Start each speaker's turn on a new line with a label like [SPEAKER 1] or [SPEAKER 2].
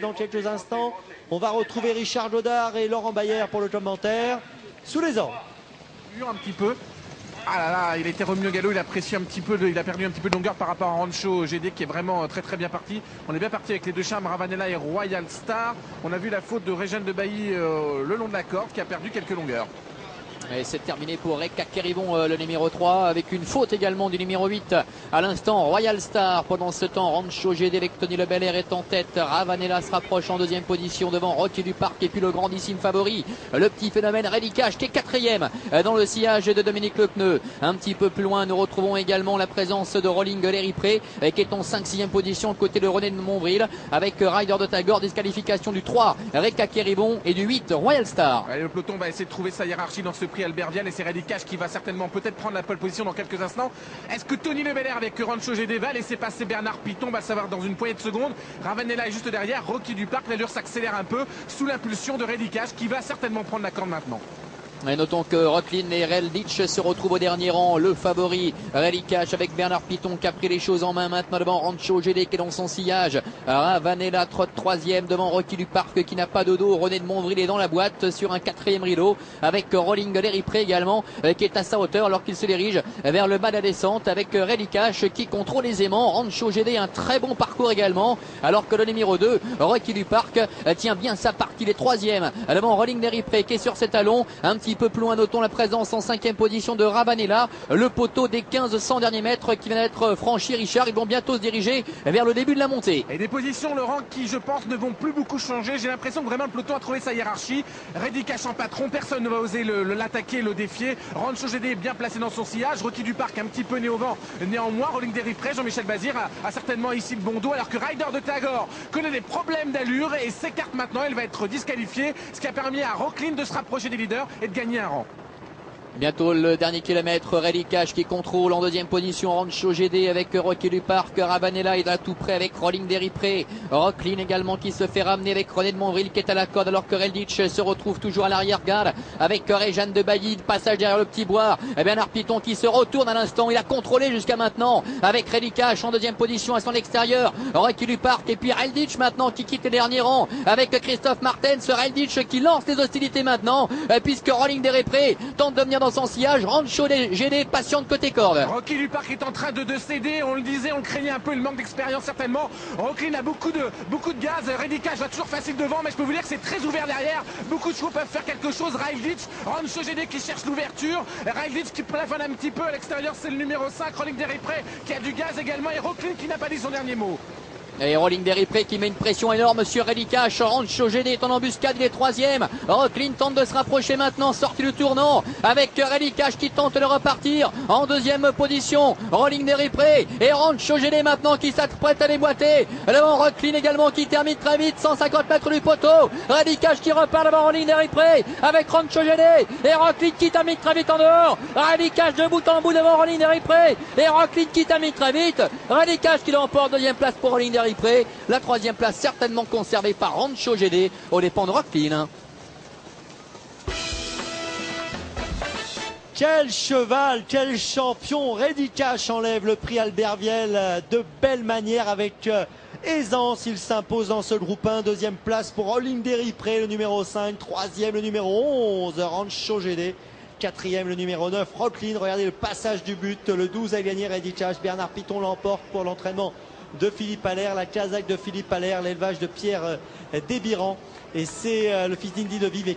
[SPEAKER 1] Dans quelques instants, on va retrouver Richard Jodard et Laurent Bayer pour le commentaire. Sous les ordres.
[SPEAKER 2] Un petit peu. Ah là là, il a été remis au galop, il a apprécié un petit peu, il a perdu un petit peu de longueur par rapport à Rancho GD qui est vraiment très bien parti. On est bien parti avec les deux charmes, Ravanella et Royal Star. On a vu la faute de Régène de Bailly le long de la corde qui a perdu quelques longueurs.
[SPEAKER 3] Et c'est terminé pour Rekka Keribon, le numéro 3, avec une faute également du numéro 8. À l'instant, Royal Star. Pendant ce temps, Rancho GD avec Tony Lebelair est en tête. Ravanella se rapproche en deuxième position devant Rocky du Parc et puis le grandissime favori, le petit phénomène Ready Cash qui est quatrième dans le sillage de Dominique Lepneu. Un petit peu plus loin, nous retrouvons également la présence de Rolling Leripré qui est en 5-6e position côté de René de Montvril avec Rider de Tagore, disqualification du 3, Rekka Keribon et du 8, Royal Star.
[SPEAKER 2] Allez, le peloton va essayer de trouver sa hiérarchie dans ce prix Albert Vial et c'est Ready Cash qui va certainement peut-être prendre la pole position dans quelques instants. Est-ce que Tony Lebelair avec Rancho GD va laisser passer Bernard Piton? On va le savoir dans une poignée de secondes. Ravanella est juste derrière, Rocky du Parc, l'allure s'accélère un peu sous l'impulsion de Ready Cash qui va certainement prendre la corde maintenant.
[SPEAKER 3] Et notons que Rocklin et Relditch se retrouvent au dernier rang. Le favori, Ready Cash avec Bernard Piton qui a pris les choses en main maintenant devant Rancho GD qui est dans son sillage. Ravanella trotte troisième devant Rocky du Parc qui n'a pas de dos. René de Montvril est dans la boîte sur un quatrième rideau avec Rolling Leripré également qui est à sa hauteur alors qu'il se dirige vers le bas de la descente avec Ready Cash qui contrôle aisément. Rancho GD un très bon parcours également alors que le numéro 2, Rocky du Parc, tient bien sa partie. Il est troisième devant Rolling Leripré qui est sur ses talons. Un petit peu plus loin, notons la présence en 5e position de Ravanella, le poteau des 1500 derniers mètres qui vient d'être franchi. Richard, ils vont bientôt se diriger vers le début de la montée.
[SPEAKER 2] Et des positions, Laurent, qui je pense ne vont plus beaucoup changer. J'ai l'impression que vraiment le peloton a trouvé sa hiérarchie. Ready Cash en patron, personne ne va oser l'attaquer, le défier. Rancho GD est bien placé dans son sillage. Rocky du Parc un petit peu né au vent. Néanmoins, Rolling Leripré, Jean-Michel Bazir a certainement ici le bon dos alors que Rider de Tagore connaît des problèmes d'allure et s'écarte maintenant. Elle va être disqualifiée, ce qui a permis à Rocklin de se rapprocher des leaders et de gagner un rang.
[SPEAKER 3] Bientôt le dernier kilomètre, Ready Cash qui contrôle en deuxième position Rancho GD avec Rocky du Parc. Ravanella est à tout près avec Rolling Leripré. Rocklin également qui se fait ramener avec René de Montvril qui est à la corde alors que Relditch se retrouve toujours à l'arrière-garde avec Régène de Bailly. Passage derrière le petit bois. Bernard Piton qui se retourne à l'instant. Il a contrôlé jusqu'à maintenant avec Ready Cash en deuxième position à son extérieur. Rocky du Parc et puis Relditch maintenant qui quitte les derniers rangs avec Christophe Martens. Relditch qui lance les hostilités maintenant puisque Rolling Leripré tente de venir dans son sillage. Rancho GD patiente côté corde.
[SPEAKER 2] Rocky du Parc est en train de céder, on le disait, on le craignait un peu, le manque d'expérience certainement. Rocklin a beaucoup de gaz, Ready Cash va toujours facile devant, mais je peux vous dire que c'est très ouvert derrière. Beaucoup de chevaux peuvent faire quelque chose. Relditch, Rancho GD qui cherche l'ouverture, Relditch qui plafonne un petit peu à l'extérieur, c'est le numéro 5, Rolling Leripré qui a du gaz également et Rocklin qui n'a pas dit son dernier mot.
[SPEAKER 3] Et Rolling Leripré qui met une pression énorme sur Ready Cash. Rancho GD est en embuscade, il est troisième. Rocklin tente de se rapprocher maintenant, sorti du tournant avec Ready Cash qui tente de repartir en deuxième position. Rolling Leripré et Rancho GD maintenant qui s'apprête à déboîter. Devant Rocklin également qui termine très vite, 150 mètres du poteau. Ready Cash qui repart devant Rolling Leripré avec Rancho GD et Rocklin qui termine très vite en dehors. Ready Cash de bout en bout devant Rolling Leripré et Rocklin qui termine très vite. Ready Cash qui l'emporte, deuxième place pour Rolling Leripré. La troisième place certainement conservée par Rancho GD aux dépens de Rocklin.
[SPEAKER 1] Quel cheval, quel champion. Ready Cash enlève le prix Albert Viel de belle manière avec aisance. Il s'impose dans ce groupe 1. Deuxième place pour Rolling Leripré, le numéro 5. Troisième, le numéro 11, Rancho GD. Quatrième, le numéro 9, Rocklin. Regardez le passage du but. Le 12 a gagné Ready Cash. Bernard Piton l'emporte pour l'entraînement de Philippe Allaire, la casaque de Philippe Allaire, l'élevage de Pierre Desbiran. Et c'est le fils d'Indy de Vive